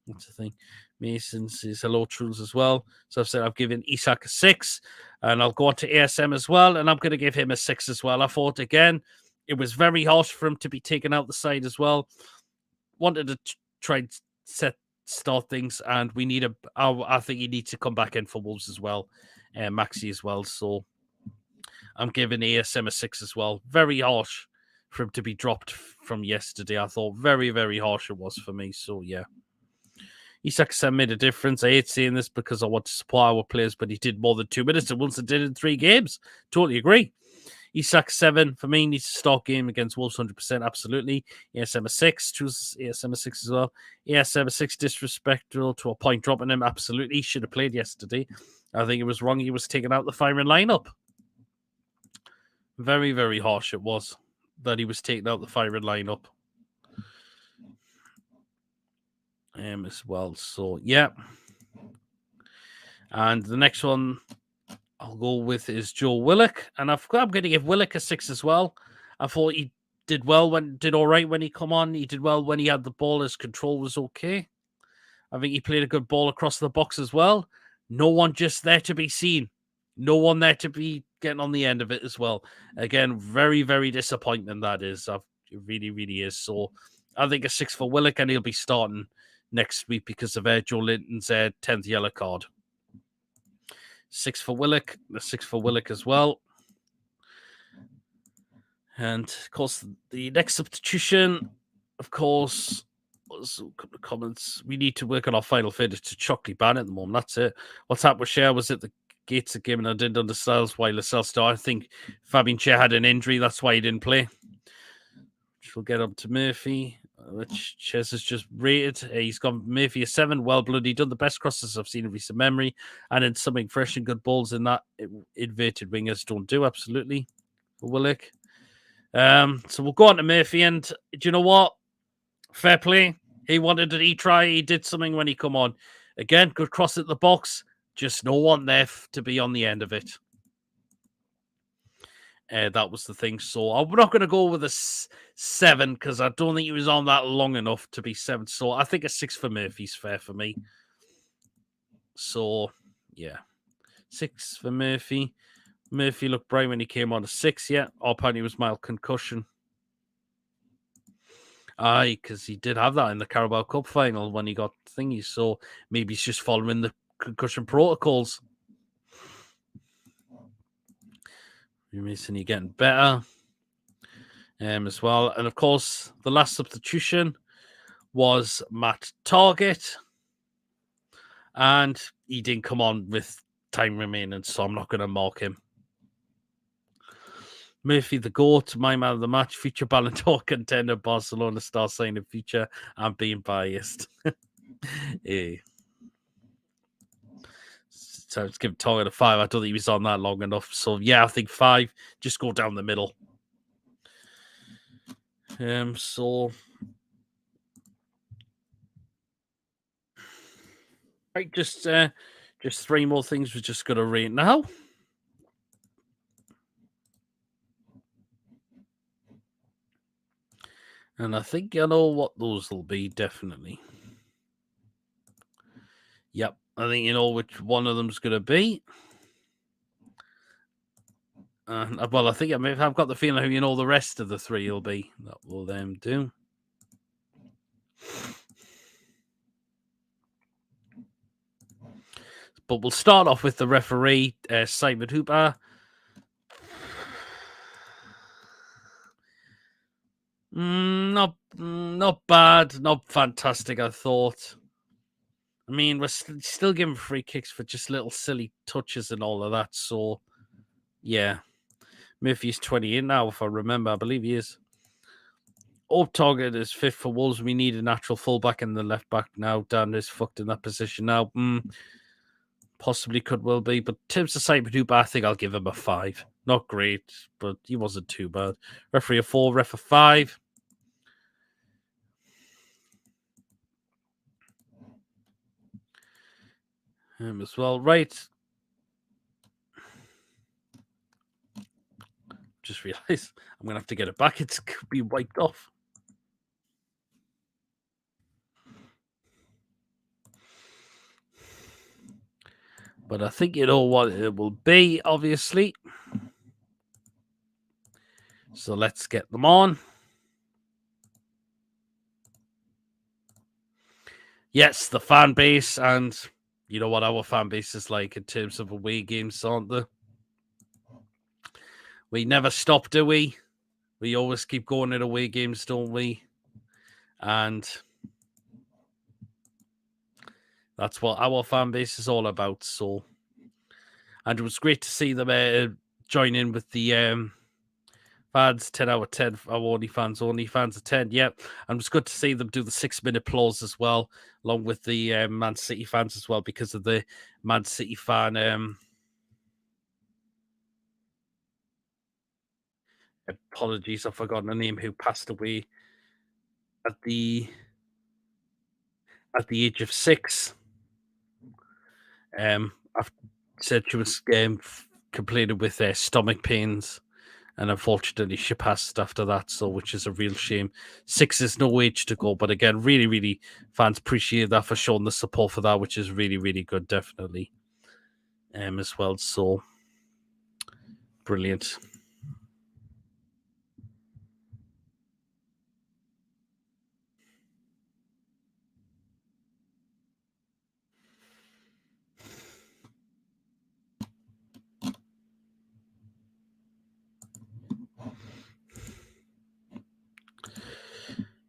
That's the thing. Mason says hello, Trules as well. So I've said I've given Isak a 6, and I'll go on to ASM as well, and I'm going to give him a 6 as well. I thought again it was very harsh for him to be taken out the side as well. Wanted to try and start things, and I think he needs to come back in for Wolves as well, Maxi as well. So I'm giving ASM a 6 as well. Very harsh for him to be dropped from yesterday. I thought very, very harsh it was for me. So yeah, Isak made a difference. I hate saying this because I want to support our players, but he did more than 2 minutes and Wilson did in 3 games. Totally agree. Isak 7 for me, needs to start game against Wolves 100%. Absolutely. ASM a 6. Choose ASM a 6 as well. ASM a 6 disrespectful to a point dropping him. Absolutely. He should have played yesterday. I think it was wrong. He was taking out the firing lineup. Very, very harsh it was that he was taking out the firing lineup. As well. So yeah. And the next one I'll go with is Joe Willock, and I'm going to give Willock a 6 as well. I thought he did all right when he come on. He did well when he had the ball. His control was okay. I think he played a good ball across the box as well. No one just there to be seen. No one there to be getting on the end of it as well. Again, very, very disappointing that is. It really, really is. So I think a 6 for Willock, and he'll be starting next week because of Joe Linton's 10th yellow card. 6 for Willock, a 6 for Willock as well. And, of course, the next substitution, of course, was a couple of comments. We need to work on our final finish to Chocolate Ban at the moment. That's it. What's happened with Cher was at the gates of the game, and I didn't understand why Lascelles started. I think Fabian Cher had an injury. That's why he didn't play. Which we'll get up to Murphy, which Ches has just rated. He's gone Murphy a 7. Well bloody done, the best crosses I've seen in recent memory, and in something fresh and good balls in that inverted wingers don't do. Absolutely for Willock. So we'll go on to Murphy, and do you know what? Fair play. He wanted to try. He did something when he come on. Again, good cross at the box. Just no one there to be on the end of it. That was the thing. So I'm not going to go with a 7 because I don't think he was on that long enough to be 7. So I think a 6 for Murphy's fair for me. So, yeah. 6 for Murphy. Murphy looked bright when he came on. A 6, yeah. Apparently it was mild concussion. Aye, because he did have that in the Carabao Cup final when he got thingies. So maybe he's just following the concussion protocols. Mason, you're getting better as well. And of course, the last substitution was Matt Target. And he didn't come on with time remaining, so I'm not going to mark him. Murphy, the GOAT, my man of the match, future Ballon d'Or contender, Barcelona star signing future. I'm being biased. Yeah. So let's give Target a 5. I don't think he was on that long enough. So yeah, I think 5. Just go down the middle. So right, just 3 more things we're just gonna rate now. And I think you know what those will be, definitely. Yep, I think you know which one of them's gonna be. Well, I think I've got the feeling who you know the rest of the 3 will be. That will do. But we'll start off with the referee, Simon Hooper. Not bad, not fantastic, I thought. I mean, we're still giving free kicks for just little silly touches and all of that. So, yeah. Murphy's 28 now, if I remember. I believe he is. Up target is 5th for Wolves. We need a natural fullback in the left back now. Dan is fucked in that position now. Possibly could well be. But Tim's the same Hooper. I think I'll give him a 5. Not great, but he wasn't too bad. Referee a 4, ref a 5. As well, right. Just realised I'm going to have to get it back. It's could be wiped off. But I think you know what it will be, obviously. So let's get them on. Yes, the fan base, and you know what our fan base is like in terms of away games, aren't they? We never stop, do we? We always keep going at away games, don't we? And that's what our fan base is all about. So, and it was great to see them join in with the fans, 10 out of 10, our only fans of 10. Yep. And it was good to see them do the 6-minute applause as well, along with the Man City fans as well, because of the Man City fan. Apologies, I've forgotten the name, who passed away at the age of 6. I've said she was complaining with stomach pains. And unfortunately, she passed after that, so which is a real shame. 6 is no age to go, but again, really, really fans appreciate that for showing the support for that, which is really, really good, definitely. As well, so brilliant.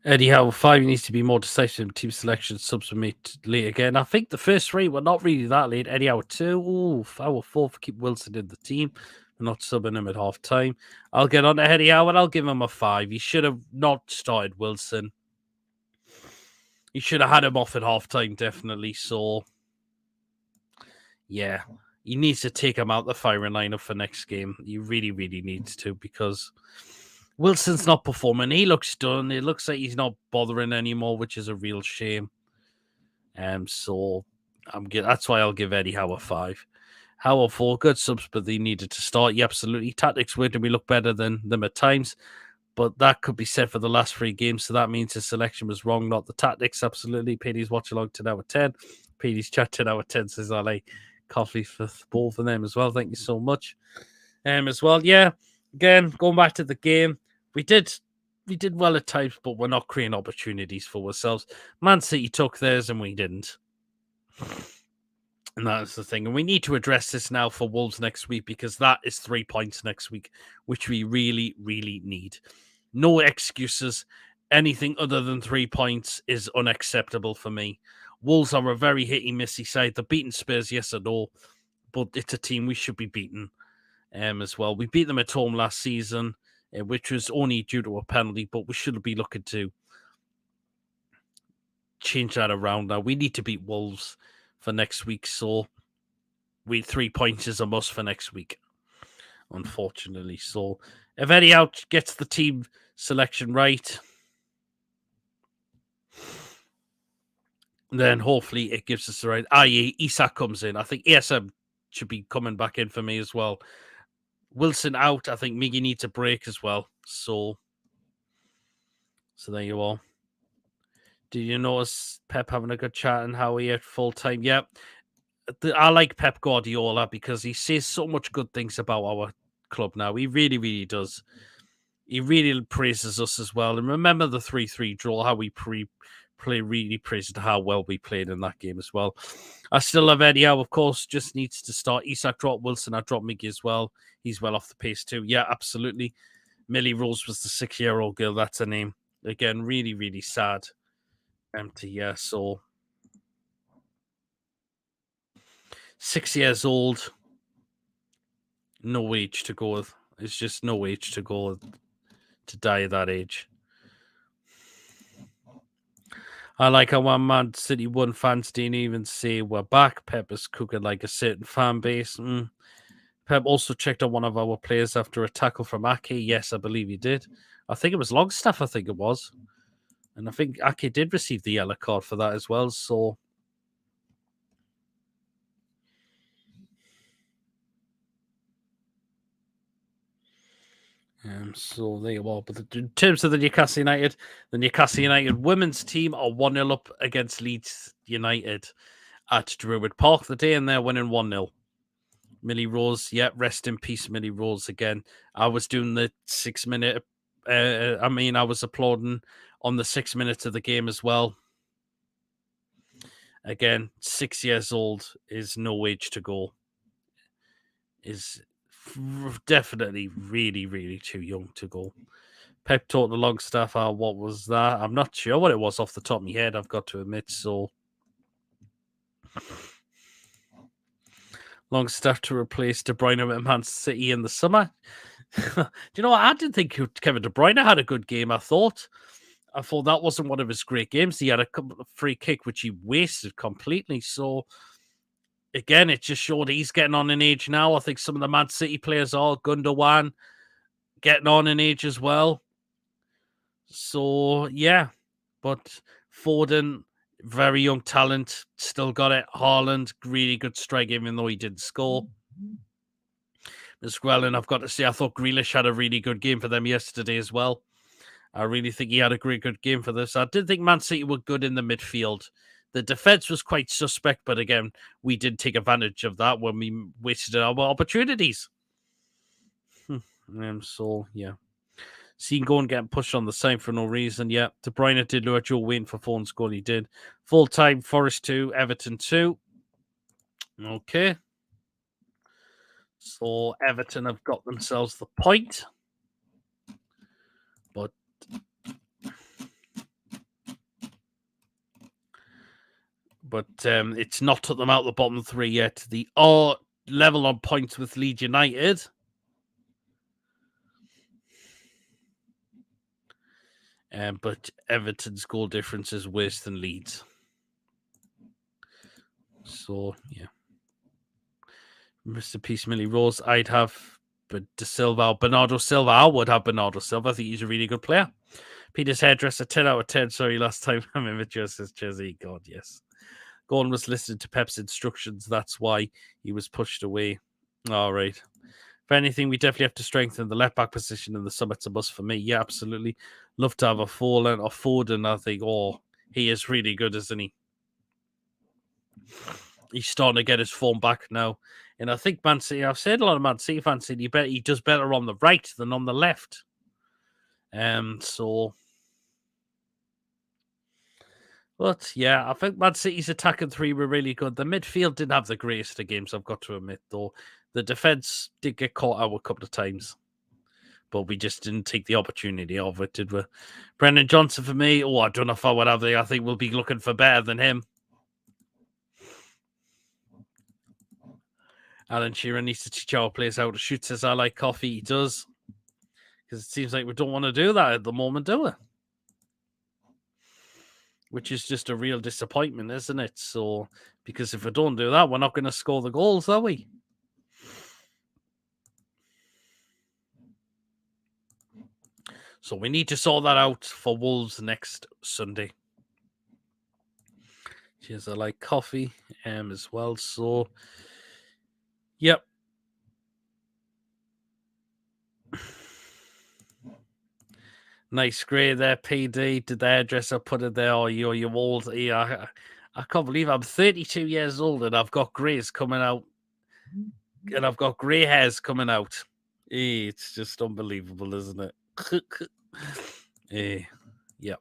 Eddie Howe 5 needs to be more decisive in team selection. Subs were made late again. I think the first 3 were not really that late. Eddie Howe 2, Howe 4 for keep Wilson in the team. We're not subbing him at half time. I'll get on to Eddie Howe and I'll give him a 5. He should have not started Wilson. He should have had him off at half time, definitely. So, yeah, he needs to take him out the firing lineup for next game. He really, really needs to, because Wilson's not performing. He looks done. It looks like he's not bothering anymore, which is a real shame. So that's why I'll give Eddie Howe a 5. Howe a 4, good subs, but they needed to start. Yeah, absolutely. Tactics were, we look better than them at times, but that could be said for the last 3 games. So that means his selection was wrong, not the tactics. Absolutely. Petey's watch along 10 out of 10. Petey's chat 10 out of 10 says I like coffee for both of them as well. Thank you so much. As well, yeah. Again, going back to the game, we did well at times, but we're not creating opportunities for ourselves. Man City took theirs and we didn't. And that's the thing. And we need to address this now for Wolves next week, because that is 3 points next week, which we really, really need. No excuses. Anything other than 3 points is unacceptable for me. Wolves are a very hitty-missy side. They're beating Spurs, yes or no, but it's a team we should be beating as well. We beat them at home last season, which was only due to a penalty, but we should be looking to change that around now. We need to beat Wolves for next week, so 3 points is a must for next week, unfortunately. So if Eddie Howe gets the team selection right, then hopefully it gives us the right, i.e. Isak comes in. I think ESM should be coming back in for me as well. Wilson out. I think Miggy needs a break as well. So there you are. Do you notice Pep having a good chat and how he at full time? Yeah. I like Pep Guardiola because he says so much good things about our club now. He really, really does. He really praises us as well. And remember the 3-3 draw, how we really praised how well we played in that game as well. I still love Eddie Howe, of course, just needs to start. Isak dropped Wilson. I dropped Miggy as well. He's well off the pace too. Yeah, absolutely. Millie Rose was the 6-year-old girl. That's her name. Again, really, really sad. Empty, yeah. So 6 years old, no age to go with. It's just no age to go with, to die at that age. I like how one Man City 1 fans didn't even say we're back. Pep is cooking like a certain fan base. Pep also checked on one of our players after a tackle from Ake. Yes, I believe he did. I think it was Longstaff, I think it was. And I think Ake did receive the yellow card for that as well. So so there you are. But in terms of the Newcastle United women's team are 1-0 up against Leeds United at Druid Park the day, and they're winning 1-0. Millie Rose, yeah, rest in peace, Millie Rose again. I was doing the 6 minute, I was applauding on the 6 minutes of the game as well. Again, 6 years old is no age to go. Is definitely really, really too young to go. Pep taught the Longstaff, what was that? I'm not sure what it was off the top of my head, I've got to admit. So Longstaff to replace De Bruyne at Man City in the summer. Do you know what? I didn't think Kevin De Bruyne had a good game. I thought that wasn't one of his great games. He had a free kick, which he wasted completely. So again, it just showed he's getting on in age now. I think some of the Man City players are. Gundogan getting on in age as well. So, yeah. But Foden, very young talent, still got it. Haaland, really good strike, even though he didn't score. As well, and I've got to say, I thought Grealish had a really good game for them yesterday as well. I really think he had a good game for this. I did think Man City were good in the midfield. The defense was quite suspect, but again, we did take advantage of that when we wasted our opportunities. So, yeah. Seen going getting pushed on the side for no reason. Yeah, De Bruyne did lure Joe waiting for Foden's goal. He did. Full time, Forest 2, Everton 2. Okay. So Everton have got themselves the point. But it's not took them out the bottom 3 yet. They are level on points with Leeds United. But Everton's goal difference is worse than Leeds. So, yeah. Mr. Peace Millie Rose, I'd have Silva or Bernado Silva. I would have Bernado Silva. I think he's a really good player. Peter's hairdresser, 10 out of 10. Sorry, last time I'm in with Jersey. God, yes. Gordon was listening to Pep's instructions. That's why he was pushed away. All right. If anything, we definitely have to strengthen the left back position in the summer. It's a must for me. Yeah, absolutely. Love to have a Foden. I think, he is really good, isn't he? He's starting to get his form back now. And I think Man City, I've said a lot of Man City fans saying he does better on the right than on the left. But yeah, I think Man City's attacking three were really good. The midfield didn't have the greatest of games, I've got to admit, though. The defense did get caught out a couple of times, but we just didn't take the opportunity of it, did we? Brendan Johnson for me. I don't know if I would have I think we'll be looking for better than him. Alan Shearer needs to teach our players how to shoot. Says I like coffee. He does, because it seems like we don't want to do that at the moment, do we? Which is just a real disappointment, isn't it? So, because if we don't do that, we're not going to score the goals, are we? So we need to sort that out for Wolves next Sunday. Cheers, I like coffee as well. So, yep. Nice grey there, PD. Did the hairdresser put it there? Oh, you're old. Yeah, I can't believe I'm 32 years old and I've got greys coming out. And I've got grey hairs coming out. It's just unbelievable, isn't it? Yep.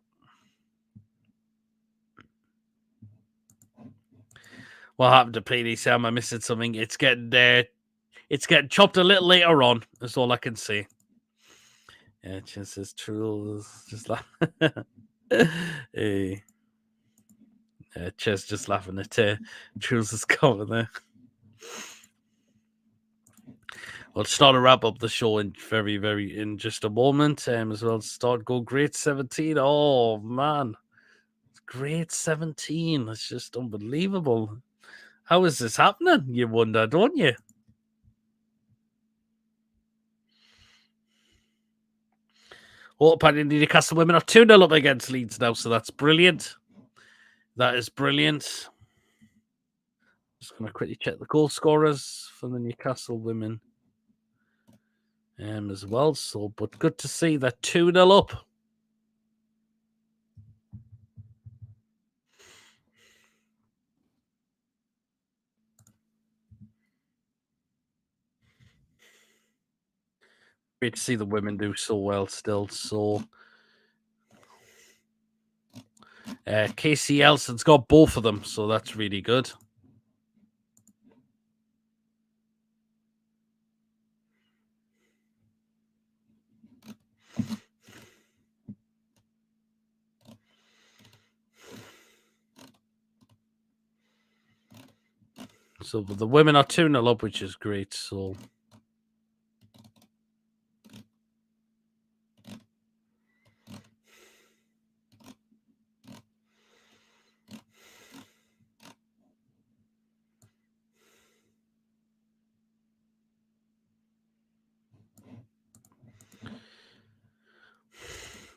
What happened to PD? Sam? I missing something. It's getting there. It's getting chopped a little later on. That's all I can say. Yeah, just as true. Just like Ches just laughing at Truls' comment there. We'll start to wrap up the show in in just a moment. As well, start go grade 17. Oh man, grade 17. It's just unbelievable. How is this happening? You wonder, don't you? Apparently Newcastle women are 2-0 up against Leeds now, so that's brilliant. That is brilliant. Just going to quickly check the goal scorers for the Newcastle women as well. So, but good to see that 2-0 up. Great to see the women do so well still. So, Casey Elson's got both of them, so that's really good. So the women are 2-0 up, which is great. So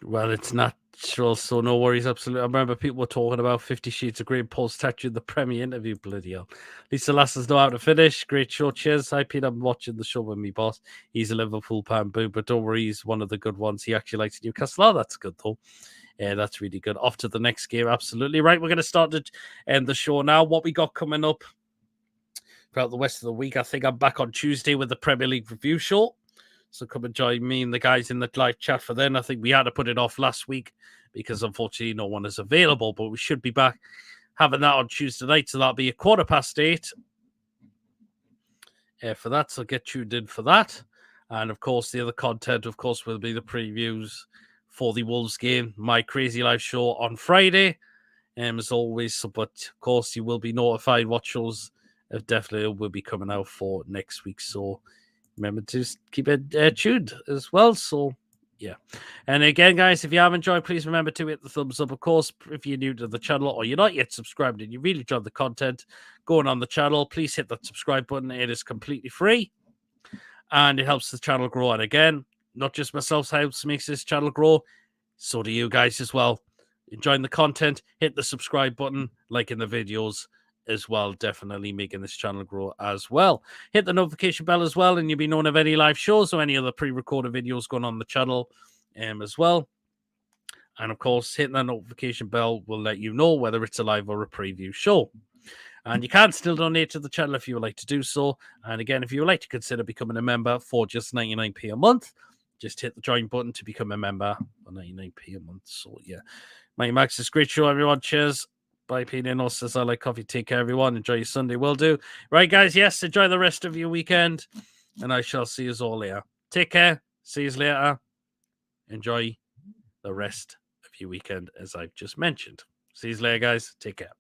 well, it's natural, so no worries. Absolutely. I remember people were talking about 50 Shades of Grey Paul statue in the premiere interview. Bloody hell. Lisa Lasses know how to finish. Great show. Cheers. Hi, Pete. I'm watching the show with me boss. He's a Liverpool fan, boo, but don't worry, he's one of the good ones. He actually likes Newcastle. Oh, that's good, though. Yeah, that's really good. Off to the next game. Absolutely. Right, we're going to start to end the show now. What we got coming up throughout the rest of the week, I think I'm back on Tuesday with the Premier League review show. So come and join me and the guys in the live chat for then. I think we had to put it off last week because unfortunately no one is available, but we should be back having that on Tuesday night. So that'll be 8:15 for that. So get tuned in for that. And of course, the other content, of course, will be the previews for the Wolves game, my crazy live show on Friday. As always, but of course, you will be notified what shows definitely will be coming out for next week. So remember to keep it tuned as well. So, yeah. And again, guys, if you have enjoyed, please remember to hit the thumbs up. Of course, if you're new to the channel or you're not yet subscribed and you really enjoyed the content going on the channel, please hit that subscribe button. It is completely free. and it helps the channel grow. And again, not just myself helps makes this channel grow, so do you guys as well. Enjoying the content, hit the subscribe button, liking the videos as well, definitely making this channel grow as well. Hit the notification bell as well, and you'll be known of any live shows or any other pre-recorded videos going on the channel as well. And of course, hitting that notification bell will let you know whether it's a live or a preview show. And you can still donate to the channel if you would like to do so. And again, if you would like to consider becoming a member for just 99p a month, just hit the join button to become a member for 99p a month. So yeah, Mighty Max, it's a great show, everyone. Cheers. Bye, Peter. No says I like coffee. Take care, everyone. Enjoy your Sunday. Will do. Right, guys. Yes, enjoy the rest of your weekend. And I shall see you all later. Take care. See you later. Enjoy the rest of your weekend, as I've just mentioned. See you later, guys. Take care.